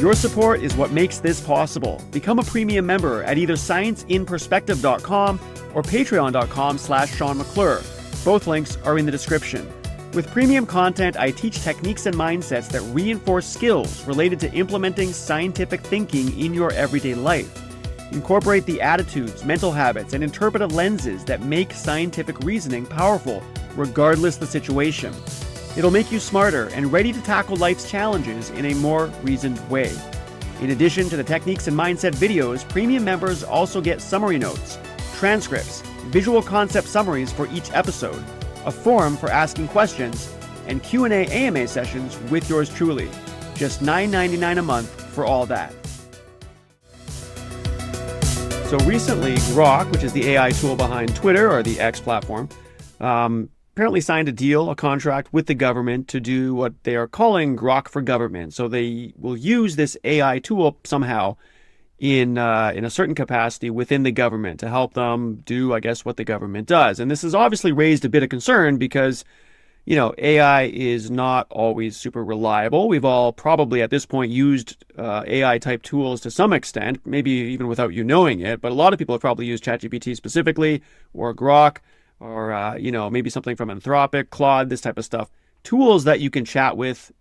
Your support is what makes this possible. Become a premium member at either scienceinperspective.com or patreon.com/Sean McClure. Both links are in the description. With premium content, I teach techniques and mindsets that reinforce skills related to implementing scientific thinking in your everyday life. Incorporate the attitudes, mental habits, and interpretive lenses that make scientific reasoning powerful, regardless the situation. It'll make you smarter and ready to tackle life's challenges in a more reasoned way. In addition to the techniques and mindset videos, premium members also get summary notes, transcripts, visual concept summaries for each episode, a forum for asking questions, and Q&A AMA sessions with yours truly. Just $9.99 a month for all that. So recently, Grok, which is the AI tool behind Twitter, or the X platform, apparently signed a contract with the government to do what they are calling Grok for Government. So they will use this AI tool somehow in a certain capacity within the government to help them do, I guess, what the government does. And this has obviously raised a bit of concern because, AI is not always super reliable. We've all probably at this point used AI type tools to some extent, maybe even without you knowing it. But a lot of people have probably used ChatGPT specifically, or Grok, or maybe something from Anthropic, Claude, this type of stuff. Tools that you can chat with.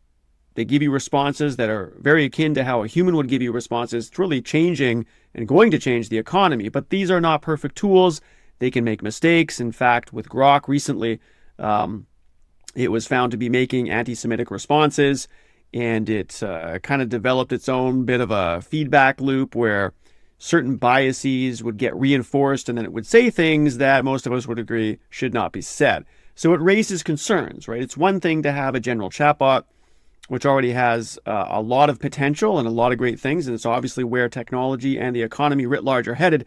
They give you responses that are very akin to how a human would give you responses. It's really changing and going to change the economy. But these are not perfect tools. They can make mistakes. In fact, with Grok recently, it was found to be making anti-Semitic responses, and it kind of developed its own bit of a feedback loop where certain biases would get reinforced, and then it would say things that most of us would agree should not be said. So it raises concerns, right? It's one thing to have a general chatbot, which already has a lot of potential and a lot of great things, and it's obviously where technology and the economy writ large are headed.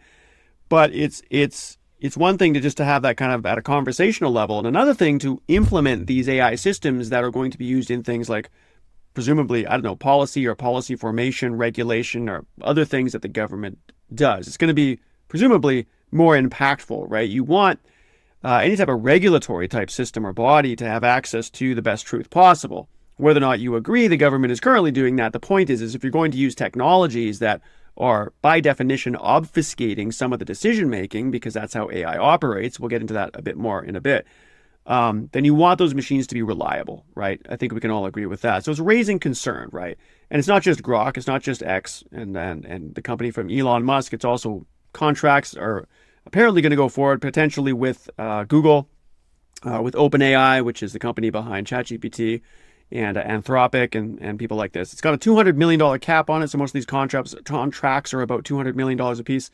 But it's one thing to have that kind of at a conversational level, and another thing to implement these AI systems that are going to be used in things like, presumably, policy or policy formation, regulation, or other things that the government does. It's going to be presumably more impactful, right? You want any type of regulatory type system or body to have access to the best truth possible. Whether or not you agree the government is currently doing that, the point is if you're going to use technologies that are by definition obfuscating some of the decision making, because that's how AI operates, we'll get into that a bit more in a bit, then you want those machines to be reliable, right? I think we can all agree with that. So it's raising concern, right? And it's not just Grok, it's not just X and the company from Elon Musk. It's also contracts are apparently going to go forward potentially with Google, with OpenAI, which is the company behind ChatGPT, and Anthropic and people like this. It's got a $200 million cap on it, so most of these contracts are about $200 million a piece.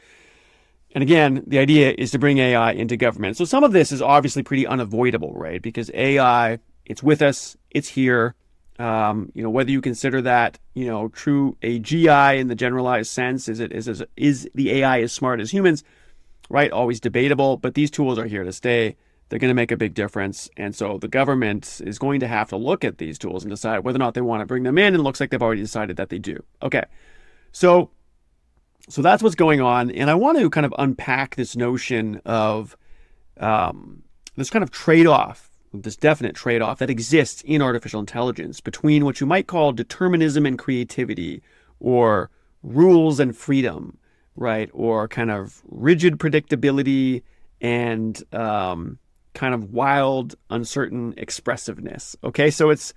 And again, the idea is to bring AI into government. So some of this is obviously pretty unavoidable, right? Because AI, it's with us, it's here. Whether you consider that, true AGI in the generalized sense, is the AI as smart as humans, right? Always debatable, but these tools are here to stay. They're going to make a big difference. And so the government is going to have to look at these tools and decide whether or not they want to bring them in. And it looks like they've already decided that they do. Okay. So that's what's going on. And I want to kind of unpack this notion of this kind of trade-off, this definite trade-off that exists in artificial intelligence between what you might call determinism and creativity, or rules and freedom, right? Or kind of rigid predictability and kind of wild, uncertain expressiveness. Okay, so it's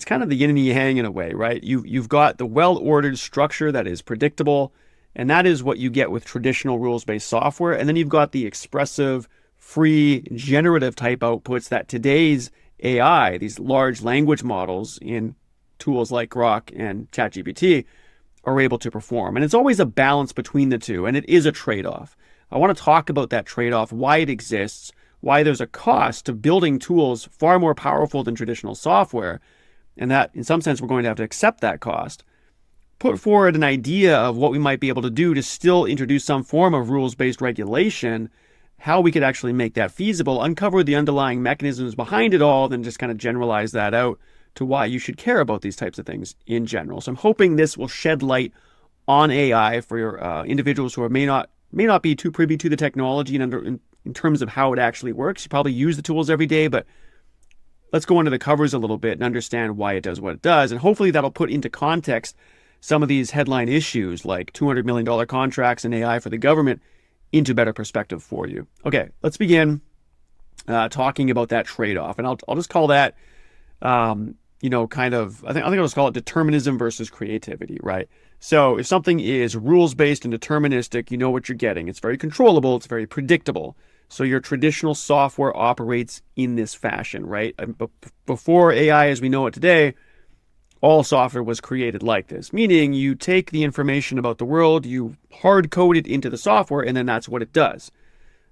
kind of the yin and yang in a way, right? You've got the well-ordered structure that is predictable, and that is what you get with traditional rules-based software. And then you've got the expressive, free, generative type outputs that today's AI, these large language models in tools like Grok and ChatGPT, are able to perform. And it's always a balance between the two, and it is a trade-off. I want to talk about that trade-off, why it exists, why there's a cost to building tools far more powerful than traditional software, and that in some sense we're going to have to accept that cost. Put forward an idea of what we might be able to do to still introduce some form of rules-based regulation, how we could actually make that feasible, uncover the underlying mechanisms behind it all, then just kind of generalize that out to why you should care about these types of things in general. So I'm hoping this will shed light on AI for your individuals who may not be too privy to the technology and in terms of how it actually works. You probably use the tools every day, but let's go under the covers a little bit and understand why it does what it does. And hopefully that'll put into context some of these headline issues like $200 million contracts in AI for the government into better perspective for you. Okay, let's begin talking about that trade-off. And I'll just call that, kind of, I think I'll just call it determinism versus creativity, right? So if something is rules-based and deterministic, you know what you're getting. It's very controllable. It's very predictable. So your traditional software operates in this fashion, right? Before AI as we know it today, all software was created like this, meaning you take the information about the world, you hard code it into the software, and then that's what it does.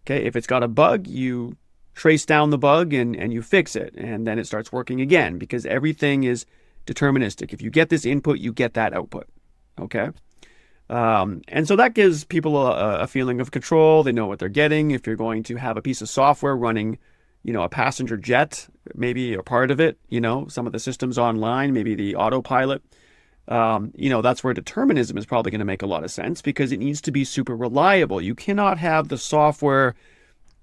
Okay, if it's got a bug, you trace down the bug and you fix it, and then it starts working again because everything is deterministic. If you get this input, you get that output. Okay, and so that gives people a feeling of control. They know what they're getting. If you're going to have a piece of software running, a passenger jet, maybe a part of it, some of the systems online, maybe the autopilot, that's where determinism is probably going to make a lot of sense because it needs to be super reliable. You cannot have the software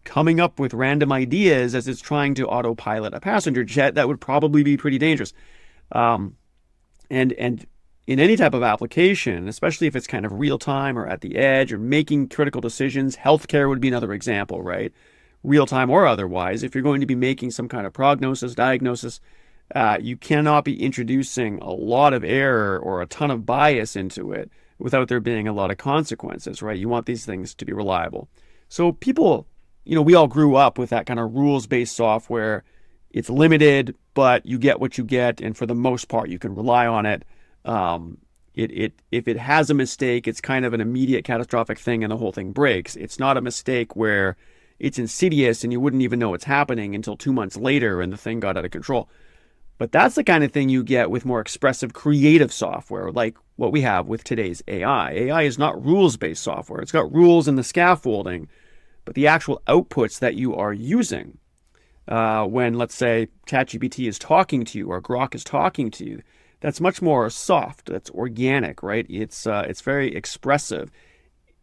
coming up with random ideas as it's trying to autopilot a passenger jet. That would probably be pretty dangerous. And in any type of application, especially if it's kind of real time or at the edge or making critical decisions, healthcare would be another example, right? Real time or otherwise, if you're going to be making some kind of prognosis, diagnosis, you cannot be introducing a lot of error or a ton of bias into it without there being a lot of consequences, right? You want these things to be reliable. So people, we all grew up with that kind of rules-based software. It's limited, but you get what you get, and for the most part, you can rely on it. If it has a mistake, it's kind of an immediate catastrophic thing, and the whole thing breaks. It's not a mistake where it's insidious and you wouldn't even know it's happening until 2 months later and the thing got out of control. But that's the kind of thing you get with more expressive, creative software, like what we have with today's AI. AI is not rules-based software. It's got rules in the scaffolding, but the actual outputs that you are using when, let's say, ChatGPT is talking to you or Grok is talking to you, that's much more soft. That's organic, right? It's very expressive.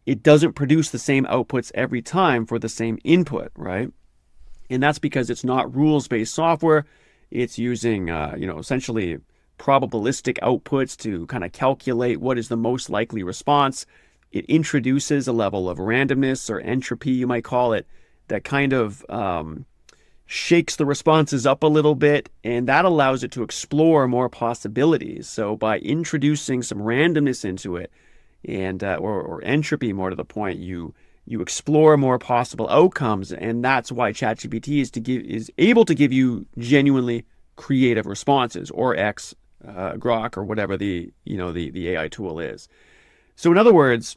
It doesn't produce the same outputs every time for the same input, right? And that's because it's not rules-based software. It's using, essentially probabilistic outputs to kind of calculate what is the most likely response. It introduces a level of randomness or entropy, you might call it, that kind of shakes the responses up a little bit, and that allows it to explore more possibilities. So by introducing some randomness into it, and or entropy, more to the point, you explore more possible outcomes, and that's why ChatGPT is able to give you genuinely creative responses, or Grok, or whatever the AI tool is. So in other words,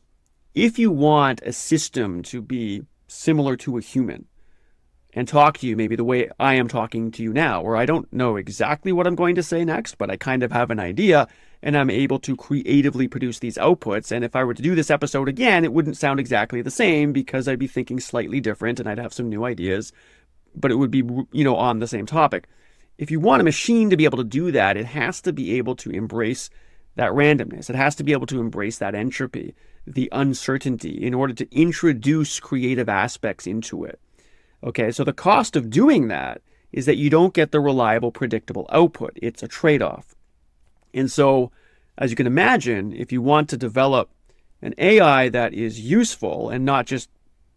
if you want a system to be similar to a human and talk to you maybe the way I am talking to you now, where I don't know exactly what I'm going to say next, but I kind of have an idea, and I'm able to creatively produce these outputs. And if I were to do this episode again, it wouldn't sound exactly the same because I'd be thinking slightly different and I'd have some new ideas, but it would be, on the same topic. If you want a machine to be able to do that, it has to be able to embrace that randomness. It has to be able to embrace that entropy, the uncertainty, in order to introduce creative aspects into it. Okay, so the cost of doing that is that you don't get the reliable, predictable output. It's a trade-off. And so, as you can imagine, if you want to develop an AI that is useful and not just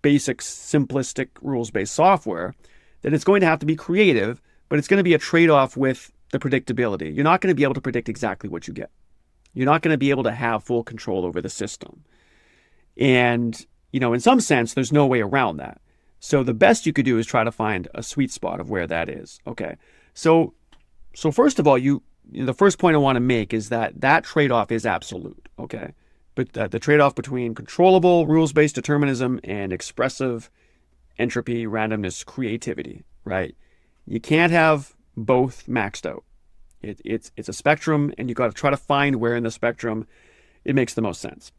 basic, simplistic, rules-based software, then it's going to have to be creative, but it's going to be a trade-off with the predictability. You're not going to be able to predict exactly what you get. You're not going to be able to have full control over the system. And, in some sense, there's no way around that. So the best you could do is try to find a sweet spot of where that is. Okay. So first of all, the first point I want to make is that trade-off is absolute. Okay. But the trade-off between controllable, rules-based determinism and expressive entropy, randomness, creativity, right? You can't have both maxed out. It's a spectrum, and you got to try to find where in the spectrum it makes the most sense.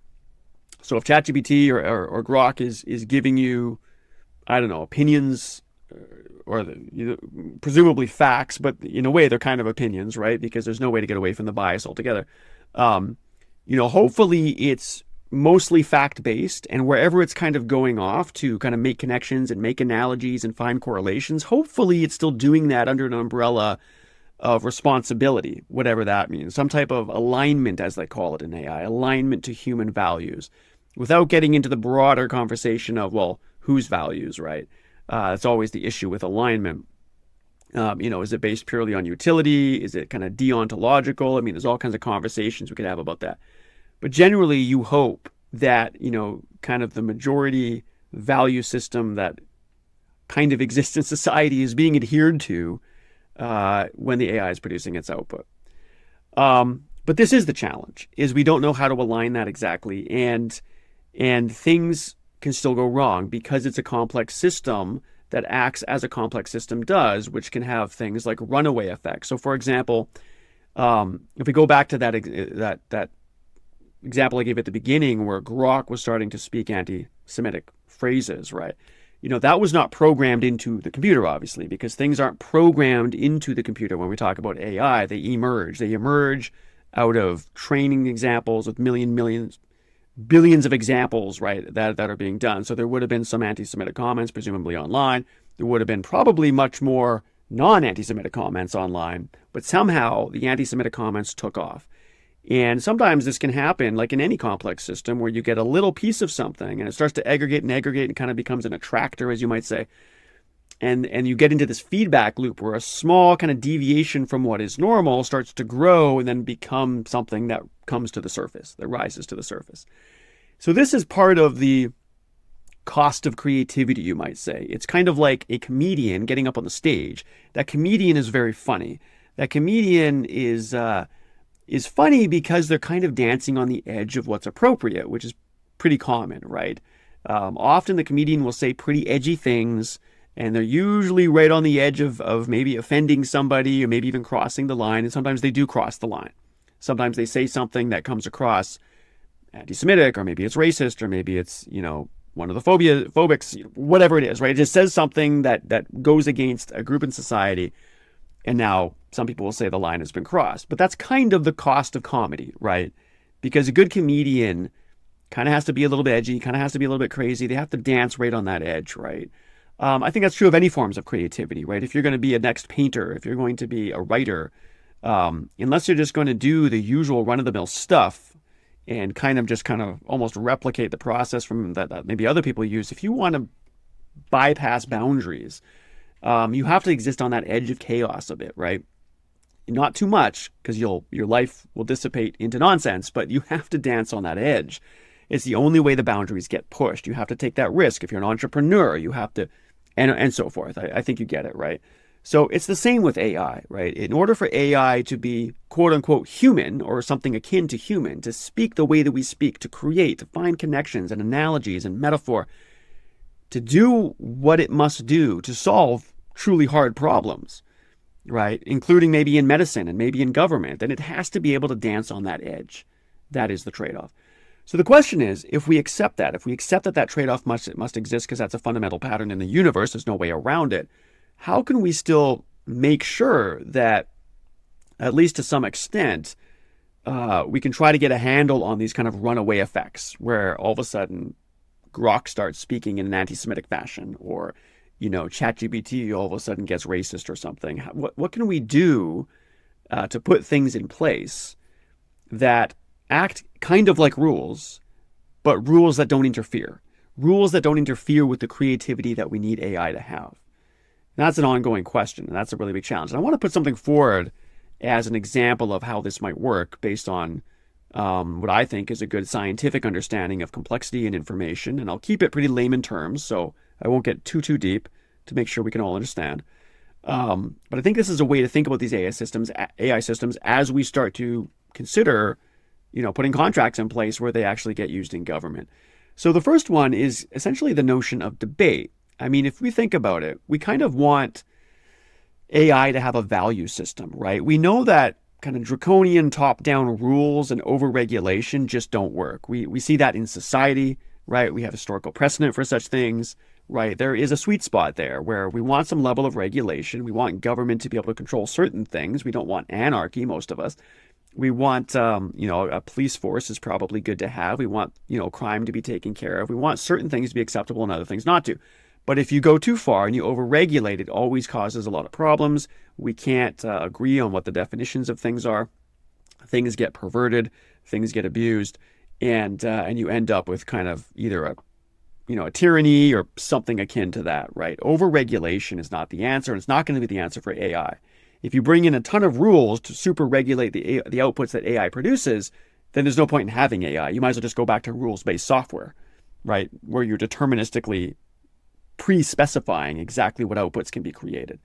So if ChatGPT or Grok is giving you, I don't know, opinions or presumably facts, but in a way they're kind of opinions, right? Because there's no way to get away from the bias altogether. Hopefully it's mostly fact-based, and wherever it's kind of going off to kind of make connections and make analogies and find correlations, hopefully it's still doing that under an umbrella of responsibility, whatever that means, some type of alignment, as they call it in AI, alignment to human values, without getting into the broader conversation of, well, whose values, right? It's always the issue with alignment. Is it based purely on utility? Is it kind of deontological? I mean, there's all kinds of conversations we could have about that. But generally, you hope that, kind of the majority value system that kind of exists in society is being adhered to when the AI is producing its output. But this is the challenge, is we don't know how to align that exactly. And things can still go wrong because it's a complex system that acts as a complex system does, which can have things like runaway effects. So, for example, if we go back to that example I gave at the beginning where Grok was starting to speak anti-Semitic phrases, right? That was not programmed into the computer, obviously, because things aren't programmed into the computer. When we talk about AI, they emerge. They emerge out of training examples with billions of examples, right, that are being done. So there would have been some anti-Semitic comments, presumably online. There would have been probably much more non-anti-Semitic comments online, but somehow the anti-Semitic comments took off. And sometimes this can happen, like in any complex system, where you get a little piece of something and it starts to aggregate and kind of becomes an attractor, as you might say. And you get into this feedback loop where a small kind of deviation from what is normal starts to grow and then become something that comes to the surface, that rises to the surface. So this is part of the cost of creativity, you might say. It's kind of like a comedian getting up on the stage. That comedian is very funny. That comedian is funny because they're kind of dancing on the edge of what's appropriate, which is pretty common, right? Often the comedian will say pretty edgy things, and they're usually right on the edge of maybe offending somebody or maybe even crossing the line. And sometimes they do cross the line. Sometimes they say something that comes across anti-Semitic, or maybe it's racist, or maybe it's, one of the phobics, whatever it is, right? It just says something that goes against a group in society. And now some people will say the line has been crossed. But that's kind of the cost of comedy, right? Because a good comedian kind of has to be a little bit edgy, kind of has to be a little bit crazy. They have to dance right on that edge, right? I think that's true of any forms of creativity, right? If you're going to be a next painter, if you're going to be a writer, unless you're just going to do the usual run-of-the-mill stuff and kind of almost replicate the process from that maybe other people use, if you want to bypass boundaries, you have to exist on that edge of chaos a bit, right? Not too much, because your life will dissipate into nonsense, but you have to dance on that edge. It's the only way the boundaries get pushed. You have to take that risk. If you're an entrepreneur, you have to, and so forth. I think you get it, right? So it's the same with AI, right? In order for AI to be quote unquote human, or something akin to human, to speak the way that we speak, to create, to find connections and analogies and metaphor, to do what it must do to solve truly hard problems, right? Including maybe in medicine and maybe in government, then it has to be able to dance on that edge. That is the trade-off. So the question is, if we accept that trade-off must exist because that's a fundamental pattern in the universe, there's no way around it, how can we still make sure that, at least to some extent, we can try to get a handle on these kind of runaway effects where all of a sudden Grok starts speaking in an anti-Semitic fashion, or ChatGPT all of a sudden gets racist or something? What can we do to put things in place that act kind of like rules, but rules that don't interfere? Rules that don't interfere with the creativity that we need AI to have. And that's an ongoing question, and that's a really big challenge. And I want to put something forward as an example of how this might work based on what I think is a good scientific understanding of complexity and information. And I'll keep it pretty layman terms, so I won't get too deep to make sure we can all understand. But I think this is a way to think about these AI systems as we start to consider, putting contracts in place where they actually get used in government. So the first one is essentially the notion of debate. I mean, if we think about it, we kind of want AI to have a value system, right? We know that kind of draconian top-down rules and over-regulation just don't work. We see that in society, right? We have historical precedent for such things, right? There is a sweet spot there where we want some level of regulation. We want government to be able to control certain things. We don't want anarchy, most of us. We want, a police force is probably good to have. We want, crime to be taken care of. We want certain things to be acceptable and other things not to. But if you go too far and you overregulate, it always causes a lot of problems. We can't agree on what the definitions of things are. Things get perverted, things get abused, and you end up with kind of either a tyranny or something akin to that, right? Overregulation is not the answer, and it's not going to be the answer for AI. If you bring in a ton of rules to super regulate the outputs that AI produces, then there's no point in having AI. You might as well just go back to rules-based software, right? Where you're deterministically pre-specifying exactly what outputs can be created.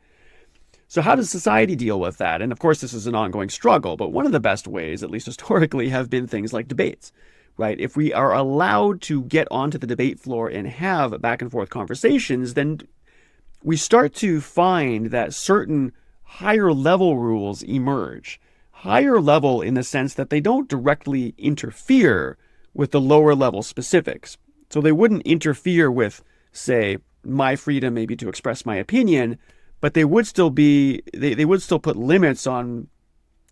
So how does society deal with that? And of course, this is an ongoing struggle, but one of the best ways, at least historically, have been things like debates, right? If we are allowed to get onto the debate floor and have back and forth conversations, then we start to find that certain higher level rules emerge. Higher level in the sense that they don't directly interfere with the lower level specifics. So they wouldn't interfere with, say, my freedom maybe to express my opinion, but they would still be, they would still put limits on,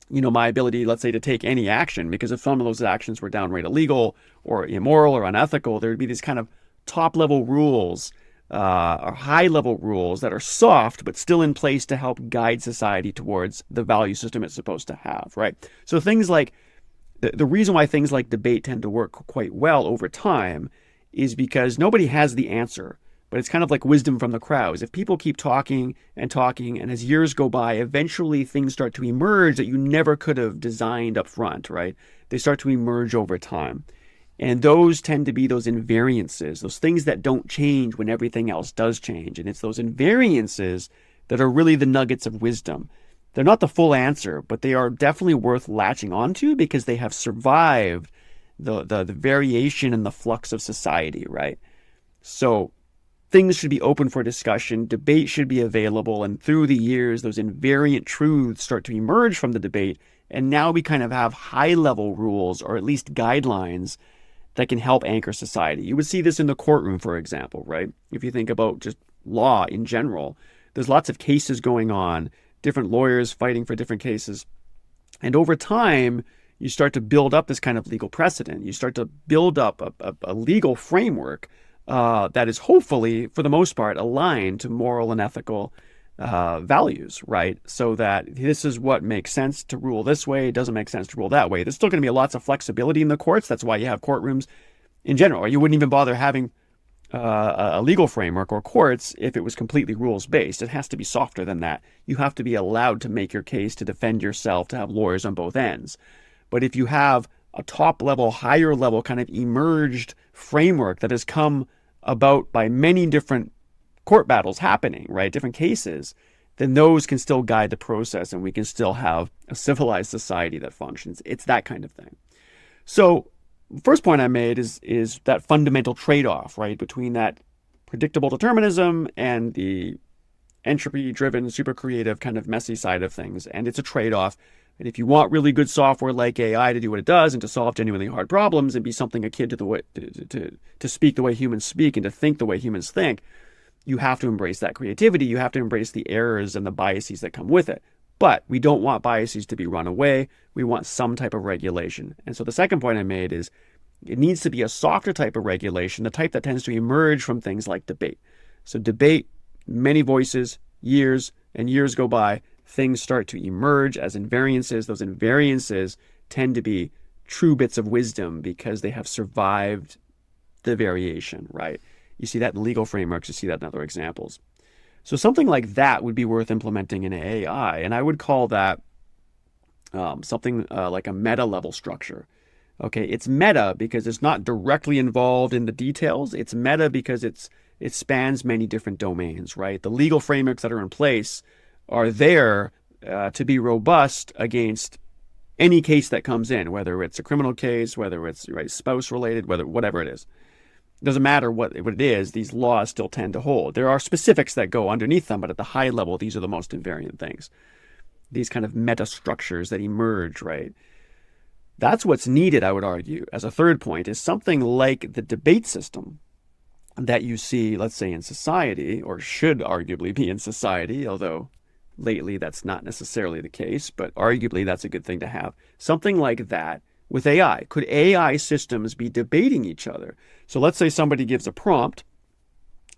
my ability, let's say, to take any action, because if some of those actions were downright illegal or immoral or unethical, there would be these kind of top level rules or high level rules that are soft but still in place to help guide society towards the value system it's supposed to have, right? So things like the reason why things like debate tend to work quite well over time is because nobody has the answer, but it's kind of like wisdom from the crowds. If people keep talking, and as years go by, eventually things start to emerge that you never could have designed up front, right? They start to emerge over time. And those tend to be those invariances, those things that don't change when everything else does change. And it's those invariances that are really the nuggets of wisdom. They're not the full answer, but they are definitely worth latching onto because they have survived the variation and the flux of society, right? So things should be open for discussion, debate should be available, and through the years, those invariant truths start to emerge from the debate. And now we kind of have high-level rules, or at least guidelines, that can help anchor society. You would see this in the courtroom, for example, right? If you think about just law in general, there's lots of cases going on, different lawyers fighting for different cases. And over time, you start to build up this kind of legal precedent. You start to build up a legal framework that is hopefully, for the most part, aligned to moral and ethical values, right? So that this is what makes sense to rule this way. It doesn't make sense to rule that way. There's still going to be lots of flexibility in the courts. That's why you have courtrooms in general. Or you wouldn't even bother having a legal framework or courts if it was completely rules-based. It has to be softer than that. You have to be allowed to make your case, to defend yourself, to have lawyers on both ends. But if you have a top-level, higher-level kind of emerged framework that has come about by many different court battles happening, right? Different cases, then those can still guide the process and we can still have a civilized society that functions. It's that kind of thing. So first point I made is that fundamental trade-off, right? Between that predictable determinism and the entropy-driven, super creative kind of messy side of things. And it's a trade-off. And if you want really good software like AI to do what it does and to solve genuinely hard problems and be something akin to the way to speak the way humans speak and to think the way humans think, you have to embrace that creativity. You have to embrace the errors and the biases that come with it. But we don't want biases to be run away. We want some type of regulation. And so the second point I made is it needs to be a softer type of regulation, the type that tends to emerge from things like debate. So debate, many voices, years and years go by, things start to emerge as invariances. Those invariances tend to be true bits of wisdom because they have survived the variation, right? You see that in legal frameworks, you see that in other examples. So something like that would be worth implementing in AI, and I would call that something like a meta level structure. Okay, it's meta because it's not directly involved in the details. It's meta because it spans many different domains, right? The legal frameworks that are in place are there to be robust against any case that comes in, whether it's a criminal case, whether it's spouse related, whatever it is. It doesn't matter what it is, these laws still tend to hold. There are specifics that go underneath them, but at the high level, these are the most invariant things. These kind of meta structures that emerge, right? That's what's needed, I would argue, as a third point, is something like the debate system that you see, let's say, in society, or should arguably be in society, although lately that's not necessarily the case, but arguably that's a good thing to have. Something like that with AI. Could AI systems be debating each other? So let's say somebody gives a prompt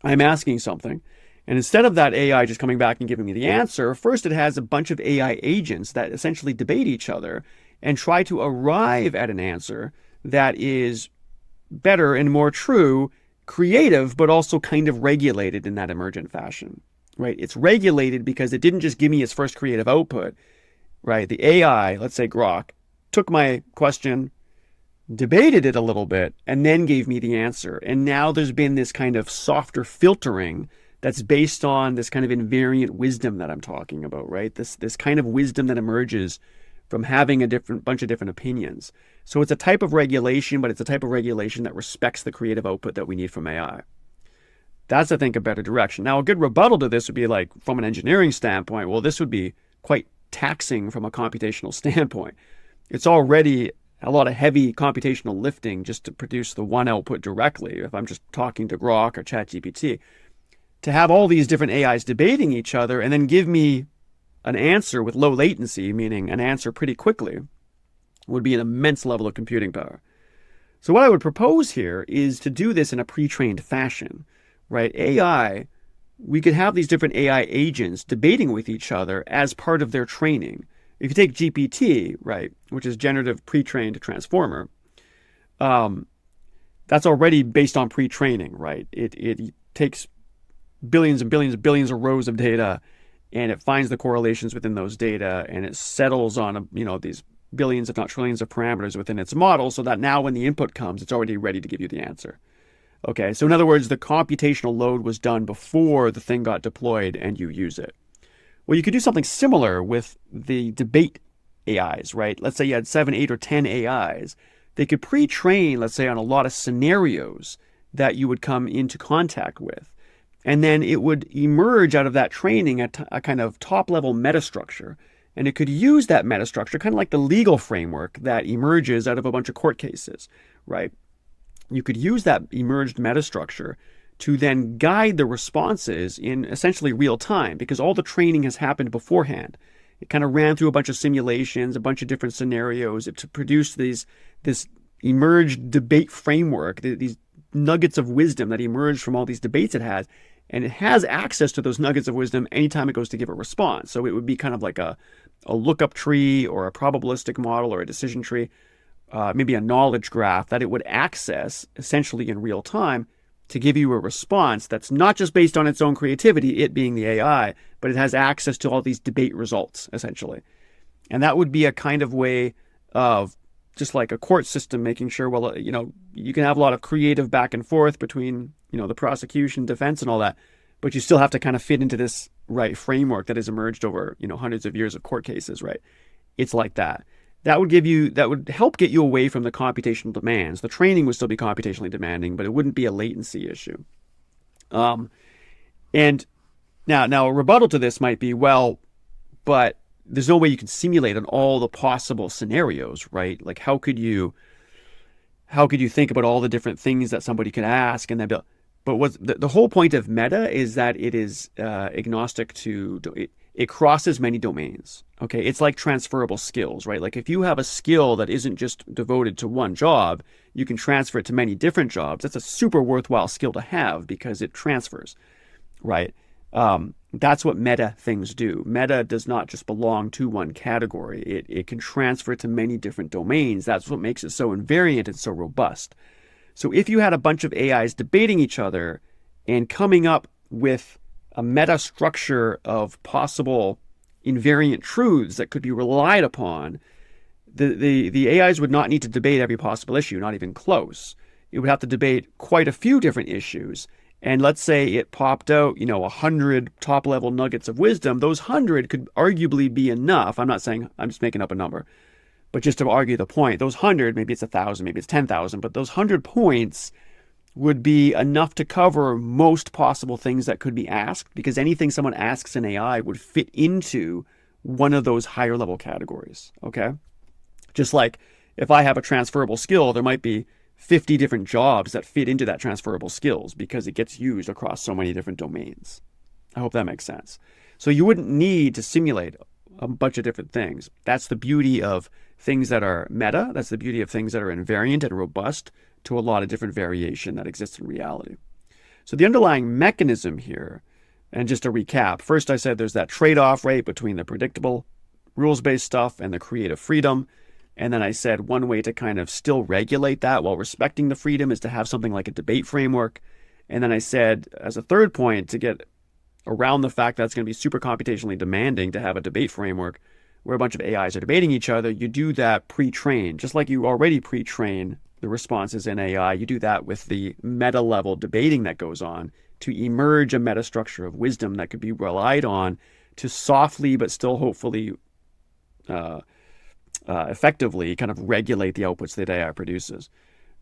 I'm asking something. And instead of that AI just coming back and giving me the answer, first it has a bunch of AI agents that essentially debate each other and try to arrive at an answer that is better and more true, creative, but also kind of regulated in that emergent fashion, right? It's regulated because it didn't just give me its first creative output, right? The AI, let's say Grok, took my question, debated it a little bit, and then gave me the answer. And now there's been this kind of softer filtering that's based on this kind of invariant wisdom that I'm talking about, right? This kind of wisdom that emerges from having a bunch of different opinions. So it's a type of regulation, but it's a type of regulation that respects the creative output that we need from AI. That's, I think, a better direction. Now, a good rebuttal to this would be like, from an engineering standpoint, well, this would be quite taxing from a computational standpoint. It's already a lot of heavy computational lifting just to produce the one output directly, if I'm just talking to Grok or ChatGPT. To have all these different AIs debating each other and then give me an answer with low latency, meaning an answer pretty quickly, would be an immense level of computing power. So what I would propose here is to do this in a pre-trained fashion, right? AI, we could have these different AI agents debating with each other as part of their training. If you take GPT, right, which is generative pre-trained transformer, that's already based on pre-training, right? It takes billions and billions and billions of rows of data, and it finds the correlations within those data, and it settles on these billions, if not trillions, of parameters within its model, so that now when the input comes, it's already ready to give you the answer. Okay, so in other words, the computational load was done before the thing got deployed and you use it. Well, you could do something similar with the debate AIs, right? Let's say you had 7, 8, or 10 AIs. They could pre-train, let's say, on a lot of scenarios that you would come into contact with. And then it would emerge out of that training a kind of top-level metastructure. And it could use that metastructure, kind of like the legal framework that emerges out of a bunch of court cases, right? You could use that emerged metastructure to then guide the responses in essentially real time, because all the training has happened beforehand. It kind of ran through a bunch of simulations, a bunch of different scenarios to produce this emerged debate framework, these nuggets of wisdom that emerged from all these debates it has. And it has access to those nuggets of wisdom anytime it goes to give a response. So it would be kind of like a lookup tree or a probabilistic model or a decision tree, maybe a knowledge graph that it would access essentially in real time to give you a response that's not just based on its own creativity, it being the AI, but it has access to all these debate results, essentially. And that would be a kind of way of, just like a court system, making sure, well, you can have a lot of creative back and forth between, the prosecution, defense, and all that, but you still have to kind of fit into this right framework that has emerged over, hundreds of years of court cases, right? It's like that. That would help get you away from the computational demands. The training would still be computationally demanding, but it wouldn't be a latency issue. And now a rebuttal to this might be, well, but there's no way you can simulate on all the possible scenarios, right? Like how could you think about all the different things that somebody could ask and then build? But what's the whole point of meta is that it is agnostic to it crosses many domains. Okay, it's like transferable skills, right? Like if you have a skill that isn't just devoted to one job, you can transfer it to many different jobs. That's a super worthwhile skill to have because it transfers, right? That's what meta things do. Meta does not just belong to one category. It can transfer to many different domains. That's what makes it so invariant and so robust. So if you had a bunch of AIs debating each other and coming up with a meta structure of possible invariant truths that could be relied upon, the AIs would not need to debate every possible issue, not even close. It would have to debate quite a few different issues. And let's say it popped out, 100 top-level nuggets of wisdom. Those 100 could arguably be enough. I'm not saying, I'm just making up a number. But just to argue the point, those 100, maybe it's 1,000, maybe it's 10,000, but those 100 points would be enough to cover most possible things that could be asked, because anything someone asks an AI would fit into one of those higher level categories, okay? Just like if I have a transferable skill, there might be 50 different jobs that fit into that transferable skills because it gets used across so many different domains. I hope that makes sense. So you wouldn't need to simulate a bunch of different things. That's the beauty of things that are meta. That's the beauty of things that are invariant and robust to a lot of different variation that exists in reality. So the underlying mechanism here, and just to recap, first I said there's that trade-off, right, between the predictable rules-based stuff and the creative freedom. And then I said one way to kind of still regulate that while respecting the freedom is to have something like a debate framework. And then I said, as a third point, to get around the fact that it's going to be super computationally demanding to have a debate framework where a bunch of AIs are debating each other, you do that pre-trained. Just like you already pre-train the responses in AI, you do that with the meta-level debating that goes on to emerge a meta-structure of wisdom that could be relied on to softly but still hopefully effectively kind of regulate the outputs that AI produces.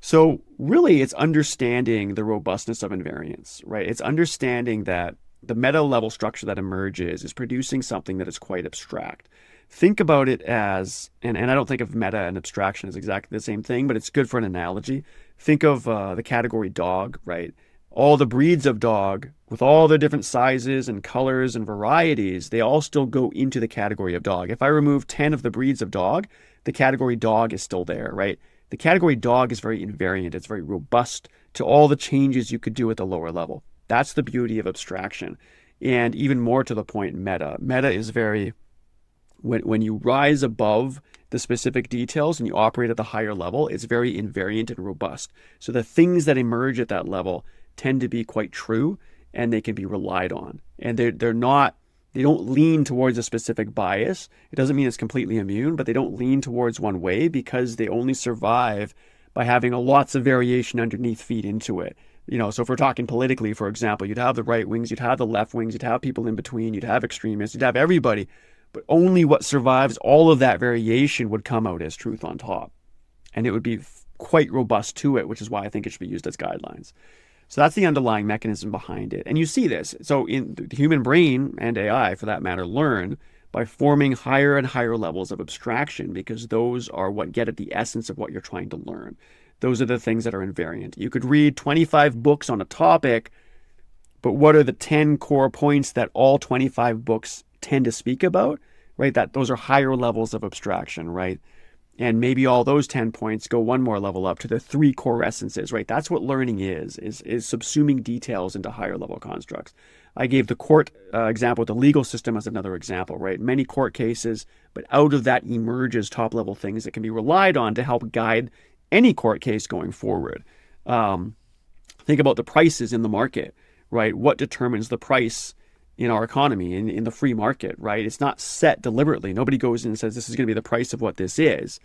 So really, it's understanding the robustness of invariance, right? It's understanding that the meta level structure that emerges is producing something that is quite abstract. Think about it as, and I don't think of meta and abstraction as exactly the same thing, but it's good for an analogy. Think of the category dog, right? All the breeds of dog with all the different sizes and colors and varieties, they all still go into the category of dog. If I remove 10 of the breeds of dog, the category dog is still there, right? The category dog is very invariant. It's very robust to all the changes you could do at the lower level. That's the beauty of abstraction. And even more to the point, meta. Meta is very, when you rise above the specific details and you operate at the higher level, it's very invariant and robust. So the things that emerge at that level tend to be quite true and they can be relied on. And they don't lean towards a specific bias. It doesn't mean it's completely immune, but they don't lean towards one way because they only survive by having lots of variation underneath feed into it. So if we're talking politically, for example, you'd have the right wings, you'd have the left wings, you'd have people in between, you'd have extremists, you'd have everybody, but only what survives all of that variation would come out as truth on top. And it would be quite robust to it, which is why I think it should be used as guidelines. So that's the underlying mechanism behind it. And you see this. So in the human brain and AI, for that matter, learn by forming higher and higher levels of abstraction because those are what get at the essence of what you're trying to learn. Those are the things that are invariant. You could read 25 books on a topic, but what are the 10 core points that all 25 books tend to speak about, right? Those are higher levels of abstraction, right? And maybe all those 10 points go one more level up to the 3 core essences, right? That's what learning is subsuming details into higher level constructs. I gave the court example, the legal system as another example, right? Many court cases, but out of that emerges top level things that can be relied on to help guide any court case going forward. Think about the prices in the market, right? What determines the price in our economy, in the free market, right? It's not set deliberately. Nobody goes in and says, this is going to be the price of what this is.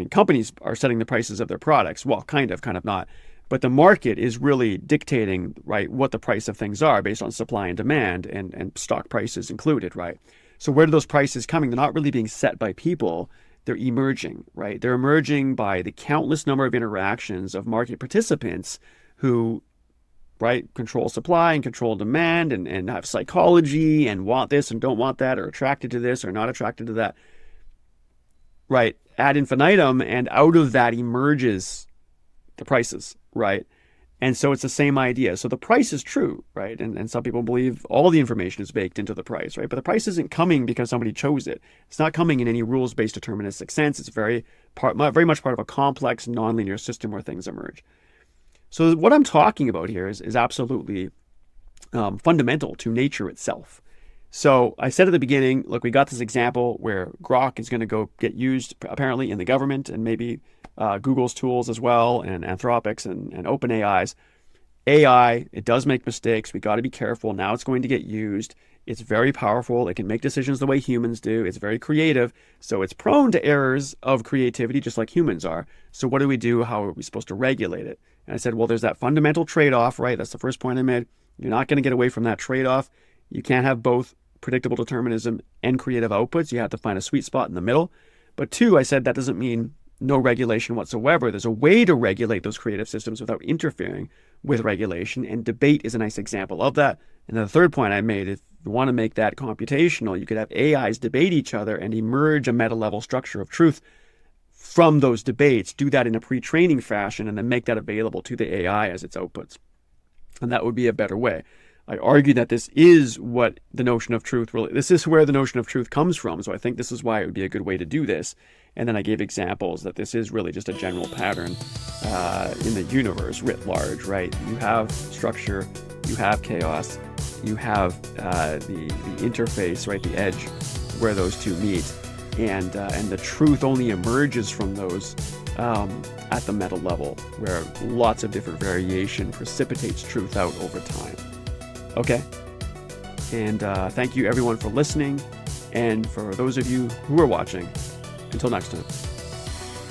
Companies are setting the prices of their products. Well, kind of not. But the market is really dictating, right, what the price of things are based on supply and demand and stock prices included, right? So where do those prices coming? They're not really being set by people. They're emerging, right? They're emerging by the countless number of interactions of market participants who, right, control supply and control demand and have psychology and want this and don't want that, or attracted to this or not attracted to that, right, ad infinitum. And out of that emerges the prices, right? And so it's the same idea. So the price is true, right? And some people believe all the information is baked into the price, right? But the price isn't coming because somebody chose it. It's not coming in any rules-based deterministic sense. It's very much part of a complex, nonlinear system where things emerge. So what I'm talking about here is absolutely fundamental to nature itself. So I said at the beginning, look, we got this example where Grok is going to go get used apparently in the government and maybe Google's tools as well, and Anthropic's and OpenAI's. AI, it does make mistakes. We got to be careful. Now it's going to get used. It's very powerful. It can make decisions the way humans do. It's very creative. So it's prone to errors of creativity, just like humans are. So what do we do? How are we supposed to regulate it? And I said, well, there's that fundamental trade-off, right? That's the first point I made. You're not going to get away from that trade-off. You can't have both predictable determinism and creative outputs. You have to find a sweet spot in the middle. But two, I said that doesn't mean no regulation whatsoever. There's a way to regulate those creative systems without interfering with regulation, and debate is a nice example of that. And the third point I made, if you want to make that computational, you could have AIs debate each other and emerge a meta-level structure of truth from those debates, do that in a pre-training fashion, and then make that available to the AI as its outputs. And that would be a better way. I argue that this is what the notion of truth really, this is where the notion of truth comes from. So I think this is why it would be a good way to do this. And then I gave examples that this is really just a general pattern in the universe writ large, right? You have structure, you have chaos, you have the interface, right, the edge where those two meet, and the truth only emerges from those at the meta level, where lots of different variation precipitates truth out over time. Okay, and thank you everyone for listening, and for those of you who are watching, until next time,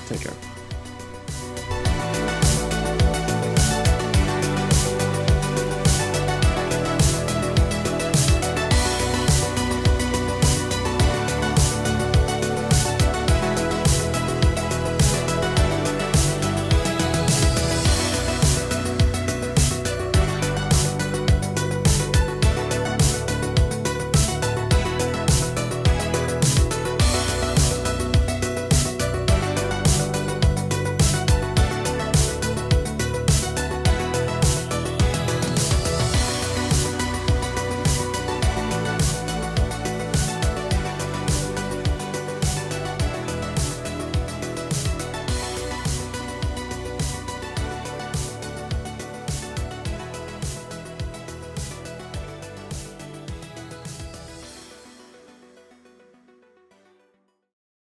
take care.